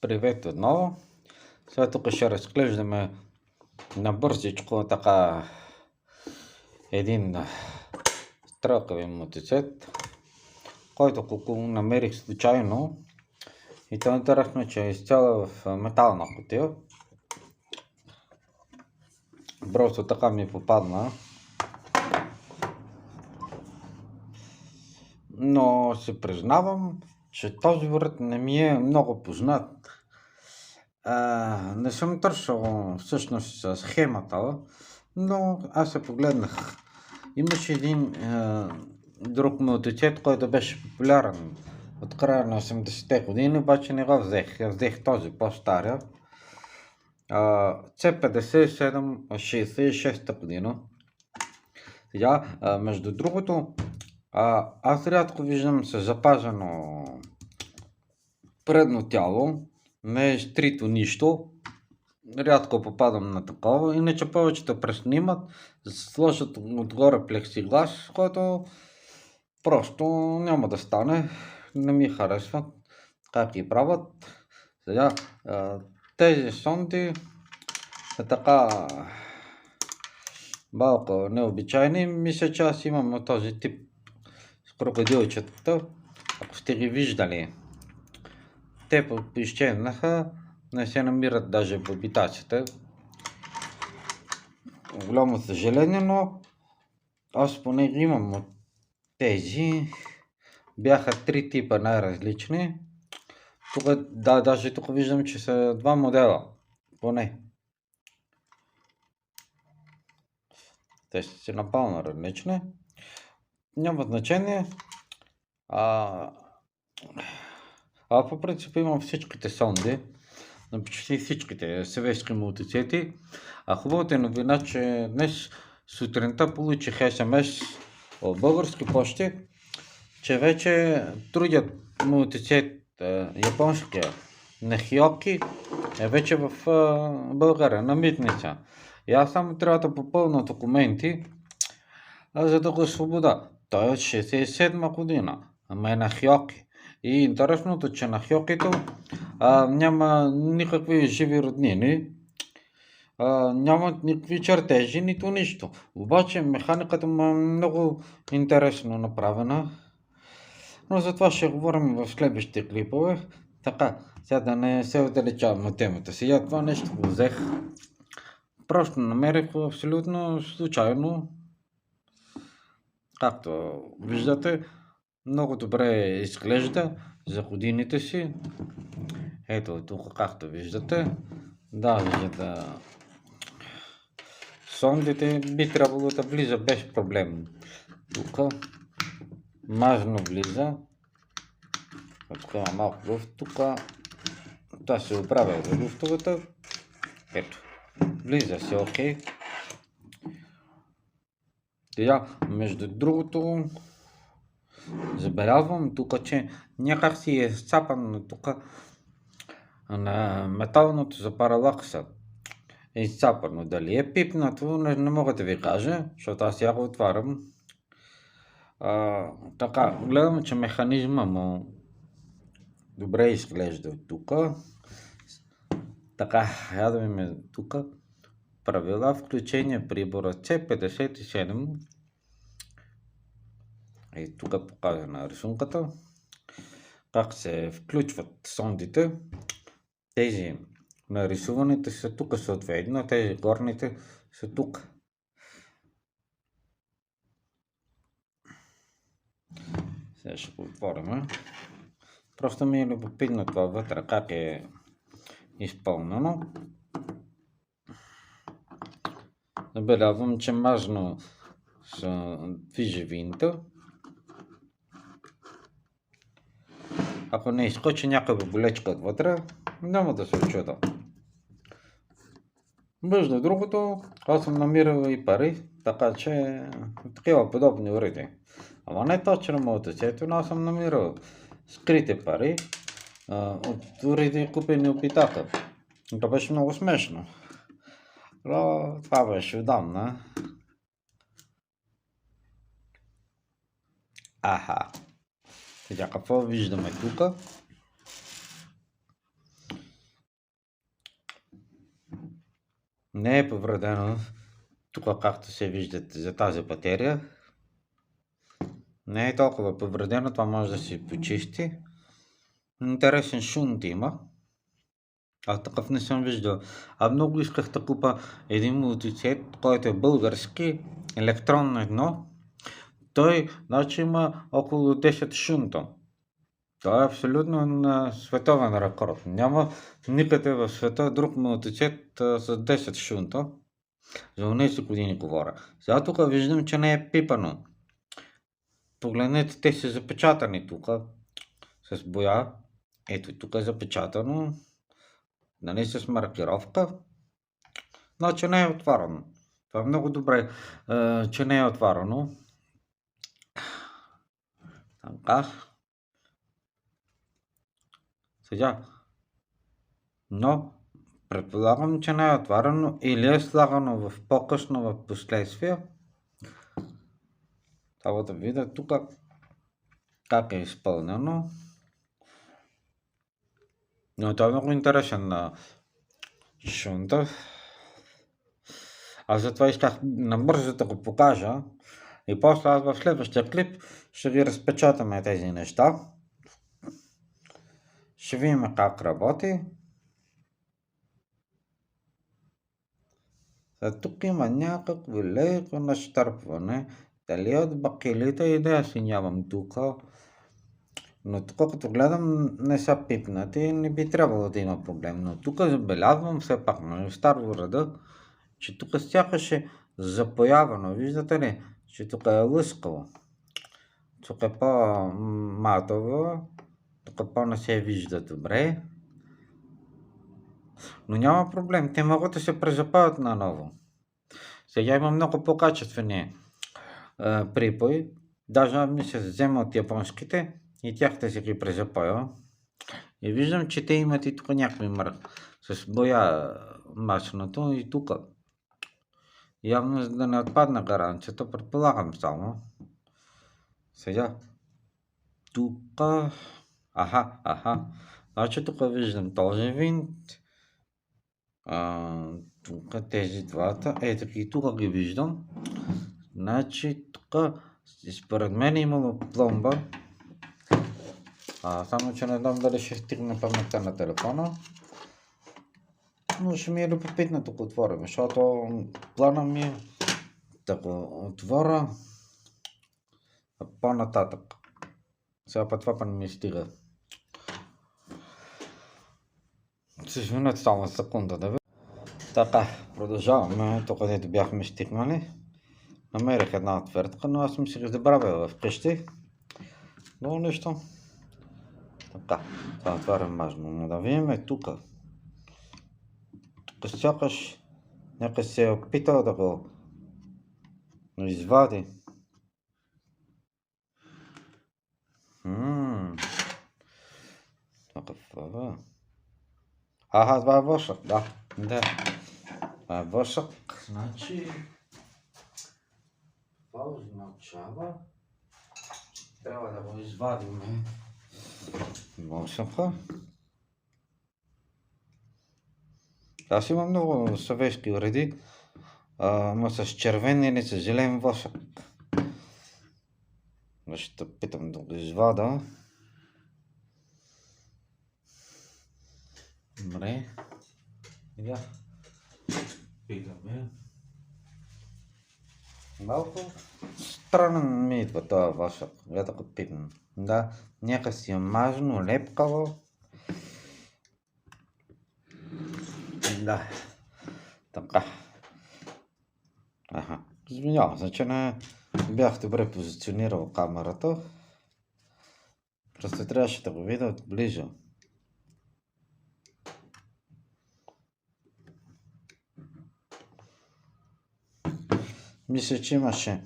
Привет отново. Сега тук ще разглеждаме набързичко така един стрелкави мотоцикл, който го намерих случайно. И то е интересно, че е изцяло в метална кутия. Просто така ми попадна. Но се признавам, че този вред не ми е много познат. Не съм търсил всъщност схемата, но аз се погледнах. Имаше един друг мотоцикл, който беше популярен от края на 80-те години, обаче не го взех. Аз взех този по-стария. C57 66-та година. Сега, между другото, аз рядко виждам с запазено предно тяло, не е стрито нищо. Рядко попадам на такова, иначе повечето преснимат, сложат отгоре плексиглас, който просто няма да стане, не ми харесва как ги правят. Сега, тези сонди са така малко необичайни. Мисля, че аз имам този тип с крокодилчетата, ако сте ги виждали. Те изчезнаха, не се намират даже в обитацията. Голямо съжаление, но аз поне имам от тези. Бяха 3 типа най-различни. Тук, даже тук виждам, че са 2 модела. Поне. Те са си напълно различни. Няма значение. По принцип имам всичките сонди. На почти всичките съветски мотоцикли. Хубавата новина, че днес сутринта получих СМС от Български пощи, че вече трудят мотоцикл японския на Хиоки е вече в България, на митница. И аз само трябва да попълна документи, за да го освобода. Той е от 67 година, ама е на Хиоки. И интересното, че на Хиокито няма никакви живи роднини, няма никакви чертежи, нито нищо. Обаче механиката му е много интересно направена. Но за това ще говорим в следващите клипове. Така, сега да не се отдалечавам от темата. Сега това нещо го взех. Просто намерих абсолютно случайно. Както виждате, много добре изглежда за годините си. Ето тук, както виждате. Да, сондите би трябвало да влиза без проблем. Тук мажно влиза. Тук има малко люфт. Тук това се оправя за люфтовата. Ето, влиза се окей. Сега, между другото, забелязвам тук, че някак си е сцапано тук на металното за паралакса. Е изцапано. Дали е пипнато, не мога да ви кажа, защото аз я го отварям. Така, гледам, че механизма му добре изглежда от тук. Така, я да видим тук. Правила, включение прибора C57. И тук е показана рисунката. Как се включват сондите. Тези нарисуваните са тук съответно, тези горните са тук. Сега ще го отворим. Просто ми е любопитно това вътре, как е изпълнено. Забелязвам, че мажно са движи винта. Ако не изкочи някаква болечка отвътре, няма да се очуда. Между другото, аз съм намирал и пари, така че такива подобни уреди. Ама не точно мотоцикл, но аз съм намирал скрити пари от уреди купени от Питака. Това беше много смешно. Но това беше отдавна. Сега какво виждаме тук? Не е повредено. Тук, както се виждате за тази батерия, не е толкова повредено, това може да се почисти. Интересен шунт има. Такъв не съм виждал. Много исках да купа един мотоцикл, който е български, електронно едно. Той, значи, има около 10 шунта. Той е абсолютно на световен рекорд. Няма никъде в света друг мотоцикл с 10 шунта. За онези години говоря. Сега тук виждам, че не е пипано. Погледнете, те са запечатани тук с боя. Ето тук е запечатано. Нали, с маркировка. Значи не е отварено. Това е много добре, че не е отварено. Така. Сега. Но предполагам, че не е отварено или е слагано в по-късно в последствие. Трябва да видя тук как е изпълнено. Но това е много интересен на шунта. Аз затова исках набързо да го покажа. И после аз в следващия клип ще ги разпечатаме тези неща. Ще видим как работи. Тук има някакво леко нащърпване. Дали от бакелите идея си нямам тук. Но тук като гледам не са пипнати и не би трябвало да има проблем. Но тук забелязвам все пак на старо ръда, че тук сякаш е запоявано. Виждате ли, че тук е лъскаво. Тук е по-матово. Тук по-не се вижда добре. Но няма проблем, те могат да се презапават наново. Сега има много по-качествени припои. Даже ми се взема от японските и тях да се ги презапая. И виждам, че те имат и тук някакви с боя масното и тук. Явно за да не отпадна гаранцията, предполагам само. Сега. Тук. Аха. Значи тук виждам този винт. Тук тези двата. Ето и тук ги виждам. Значи тук според мен е имало пломба. Само че не знам дали ще стигне паметта на телефона. Но ще ми е любопитно тук отворим, защото плана ми е да го отворя по-нататък. Сега път това не ми стига. Се извинете само секунда да ви. Така, продължаваме тук, където бяхме стигнали. Намерих една отвертка, но аз съм си ги забравил вкъщи. Но нищо. Така, това е важно. Но да видим тук. Тук сякаш някой се е опитал да го извади. Това е въшък, да. Това е въшък. Значи, това означава, че трябва да го извадим въшъка. Аз имам много съветски уреди, ама с червен или с зелен въшък. Ще питам да го извада. Добре. Сега питаме. Малко странен ми идва това въшък. Я да го питам. Да, някак си е мажно, лепкаво. Да. Така. Извинявам се, че не бях добре позиционирал камерата. Просто трябваше да го видя отблизо. Мисля, че имаше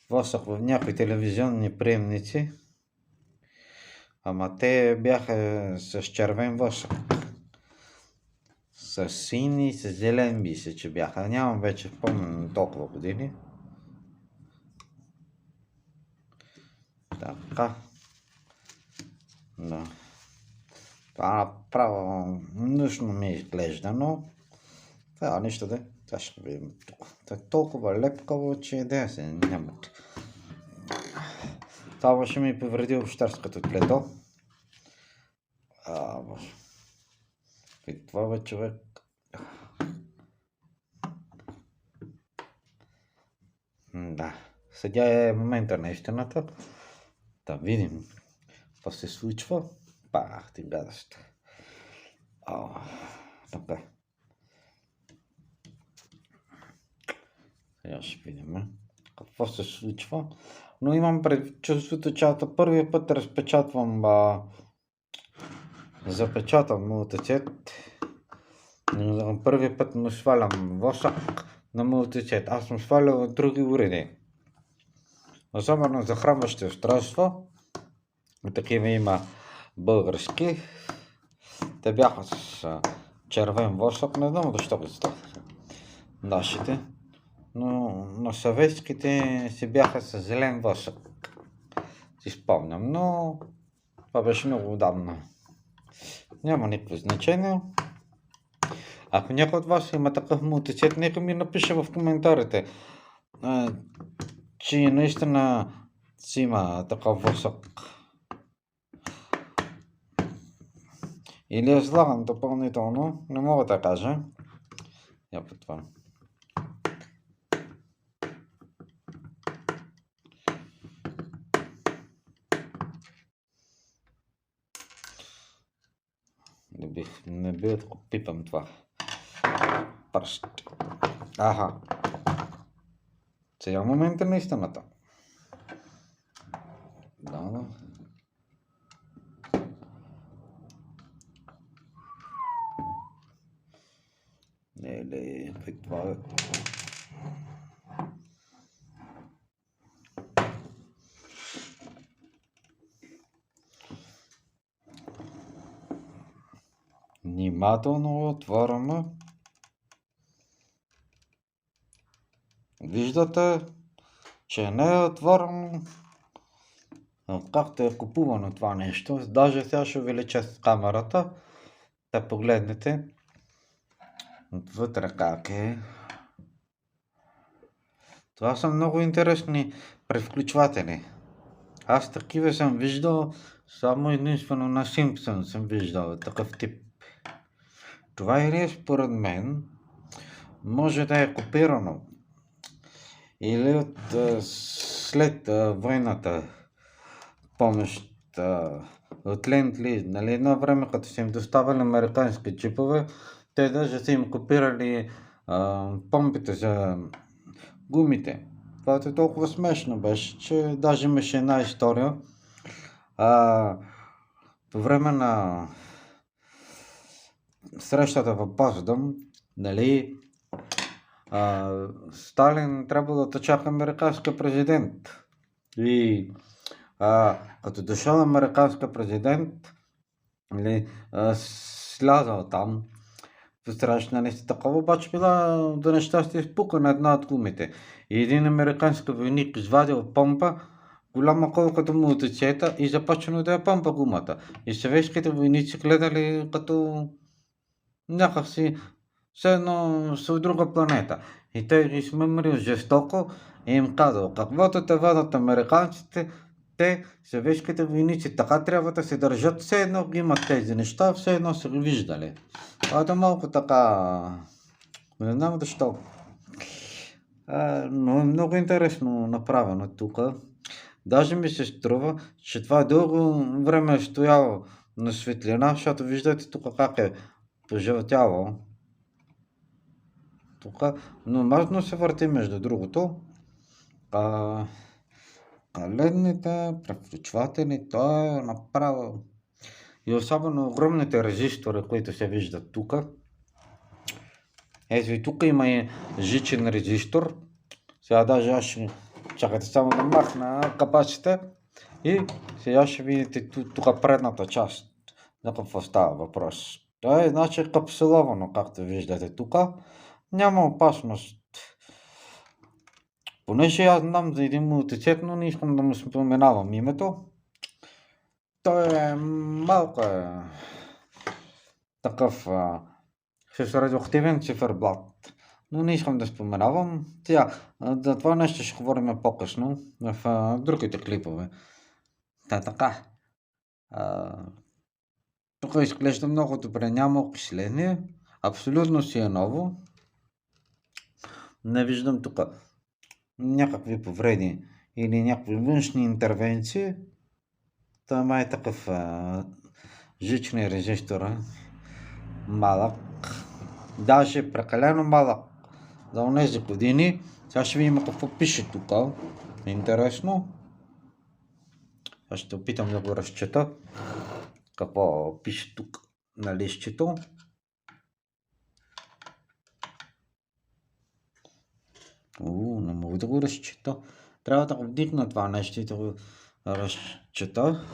въшък в някои телевизионни приемници, ама те бяха с червен въшък. С син и с зелен мисля, че бяха. Нямам вече спомен толкова години. Така. Да. Това направо нужно ми изглежда, но Нищо да. Сега ще видим тук. Толкова лепкаво, че да се нямат. Това ще ми повреди общарското тлето. Боже. И това бе, човек. Да. Сега е момента на истината. Да видим какво се случва. Ти гадаща. Така. Сега ще видим какво се случва. Но имам чувството, че за първия път разпечатвам запечатам мултицет. За първия път му свалям восък на мултицет. Аз съм свалял други уреди. Особено захранващи устройства. Такива има български. Те бяха с червен восък. Не знам защо го ставаха нашите. Но на съветските си бяха с зелен восък. Си спомням, но това беше много отдавна. Няма никакво значение. Ако някой от вас има такъв мултицет, нека ми напише в коментарите, че наистина си има такъв восък. Или е слаган допълнително, не мога да кажа. Я по това. Не бива да го пипам това. Пръст. Сега момента на истината. Да. Това е. Внимателно отваряме. Виждате, че не е отворено. Както е купувано това нещо. Даже сега ще увелича с камерата. Да погледнете отвътре как е. Това са много интересни превключватели. Аз такива съм виждал само единствено на Симпсън съм виждал такъв тип. Това или според мен може да е копирано или от след войната помощ от Ленд-Лиз. Нали, едно време, като са им доставали американски чипове, те даже са им копирали помпите за гумите. Това е толкова смешно беше, че даже имаше една история. По време на срещата в Потсдам, нали, Сталин трябва да чака американски президент. И като дошъл американски президент, нали, слязал там, посрещна нещо такова, обаче била до нещастие изпукана една от гумите. И един американски войник извадил помпа, голяма колкото мултицета и започнал да я помпа гумата. И съветските войници гледали като някакси все едно са от друга планета. И той ги смъмрил жестоко и им казал, каквото те вадат американците, те, съветските войници, така трябва да се държат, все едно ги имат тези неща, все едно са ги виждали. Това е малко така, не знам защо. Но е много интересно направено тук. Даже ми се струва, че това дълго време е стояло на светлина, защото виждате тук как е пожълтяло. Тук нормално се върти между другото. Ледните превключватели, то е направо. И особено огромните резистори, които се виждат тук. Ето и тук има и жичен резистор. Сега даже аз ще чакате само да махна капаците. И сега ще видите тук предната част. За какво става въпрос. Това е значи капсуловано, както виждате тук. Няма опасност. Понеже аз знам за един мултицет, но не искам да му споменавам името. Той е малко такъв с радиоактивен циферблат. Но не искам да споменавам. Тя, за това нещо ще говорим по-късно в другите клипове. Така. Тук изглежда много добре, няма окисление. Абсолютно си е ново. Не виждам тук някакви повреди или някакви външни интервенции. Това е такъв жични резистор. Малък. Даже прекалено малък за онези години. Сега ще видим какво пише тук. Интересно. Аз ще опитам да го разчета. Какво пише тук на листчето. Не мога да го разчета. Трябва да го вдигна това нещо и да го разчета.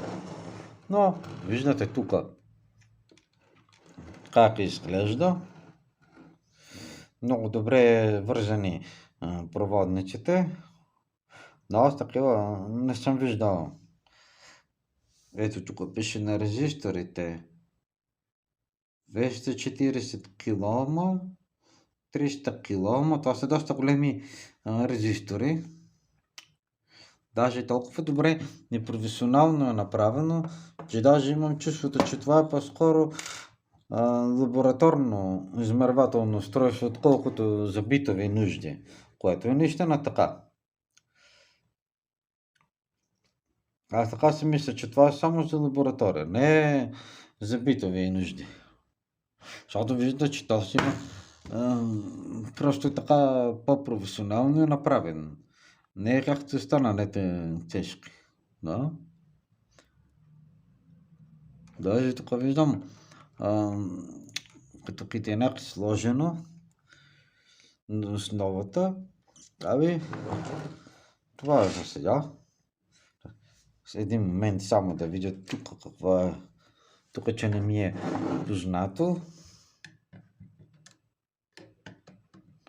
Но виждате тук как изглежда. Много добре вързани проводниците. Но аз такива не съм виждал. Ето тук пише на резисторите 240 кОм, 300 кОм. Това са доста големи резистори. Даже толкова добре и професионално е направено, че даже имам чувството, че това е по-скоро лабораторно измервателно устройство, отколкото за битови нужди, което е наистина така. Аз така си мисля, че това е само за лаборатория, не е за битови нужди. Защото вижда, че този има просто е така по-професионално е направен. Не е както останалите чешки. Да? Даже тук виждам като китенак сложено на основата. Това е за сега. С един момент само да видя тук какво е. Тук, че не ми е познато.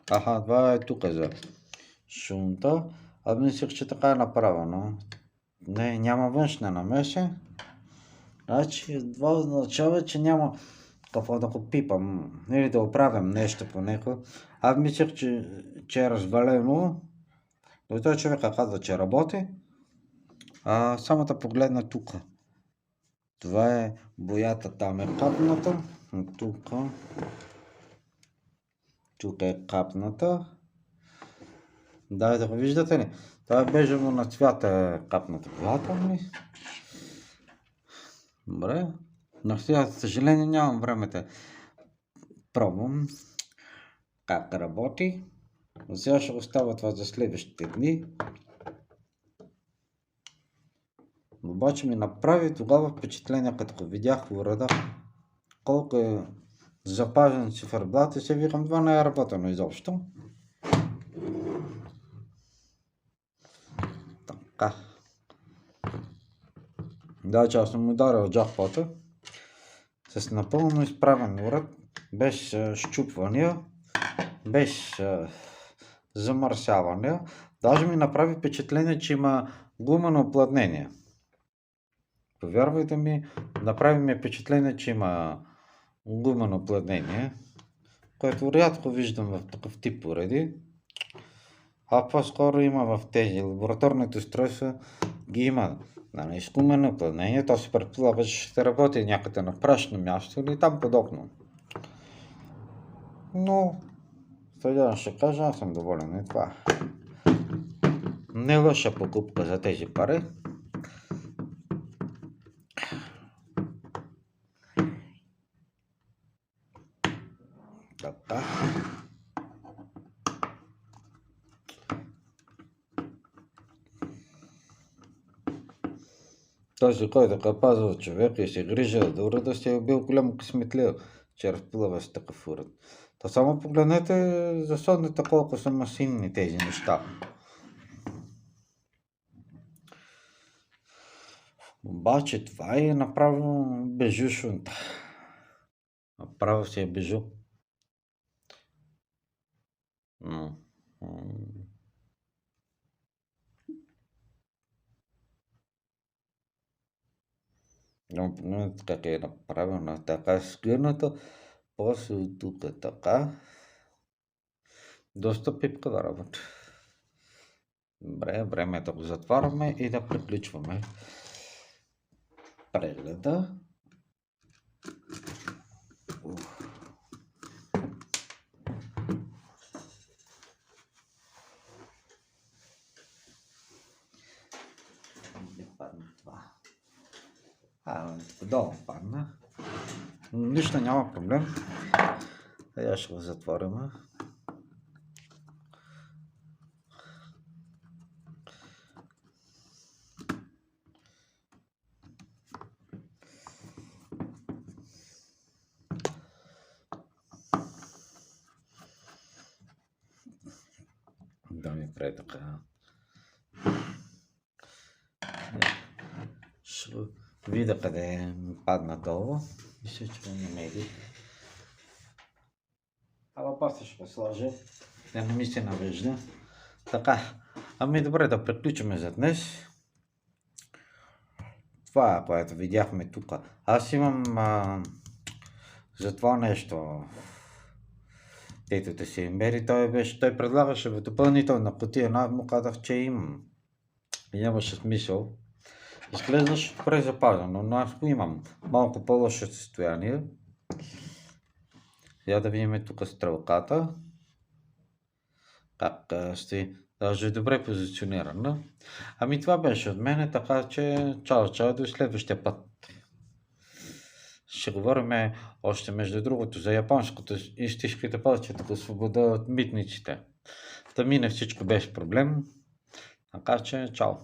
Това е тук за шунта. Мислех, че така е направено. Не, няма външна намеса. Значи, това означава, че няма какво да го пипам или да оправям нещо по него. Мислех, че е развалено. Но той човека казва, че работи. Само да погледна тук. Това е боята, там е капната. Тук е капната. Да го виждате ли? Това е бежево на цвята капната боята ми. Добре. Но сега, за съжаление, нямам време да пробвам как работи. Сега ще оставя това за следващите дни. Обаче ми направи тогава впечатление, като го видях уреда, колко е запазен циферблат и се викам, това не е работено изобщо. Така. Че аз съм ударил джакпота с напълно изправен уред, без щупвания, без замърсявания. Даже ми направи впечатление, че има гумено уплътнение. Повярвайте ми, направи ми впечатление, че има гумено уплътнение, което рядко виждам в такъв тип уреди. По-скоро има в тези лабораторните устройства, ги има с гумено уплътнение. То се предполага, че ще работи някъде на прашно място или там подобно. Но сега ще кажа, аз съм доволен и това. Не лоша покупка за тези пари. Така. Този, който е пазил човека и се грижа за урeda, си е бил голямо късметлия, че разплува с такъв уред. Та само погледнете за сонната колко са масивни тези неща. Обаче това е направо бежу шунта. Направо си е бежу. Как е направено, така е сгърната, После от тук така. Доста пипкава работа. Добре, време е да го затваряме и да приключваме прегледа. Не падна това. Долу падна. Нищо няма проблем. Я ще го затворим. Да ми прави така. Ще видя къде падна долу и ще го намери. Ала после ще го сложа, да не ми се навежда. Така, ами добре, да приключим за днес. Това, което видяхме тук. Аз имам за това нещо. Дето да си мери, той предлагаше в допълнителна кутия, му казах, че имам. И нямаше смисъл. Изглеждаше добре запазено, но аз го имам малко по-лошо състояние. Я да видим тук стрелката. Как стои. Даже е добре позиционирана. Ами това беше от мене, така че чао, до следващия път. Ще говорим още между другото за японското и ще искате повече да свобода от митниците. Да мине всичко без проблем. Така че чао.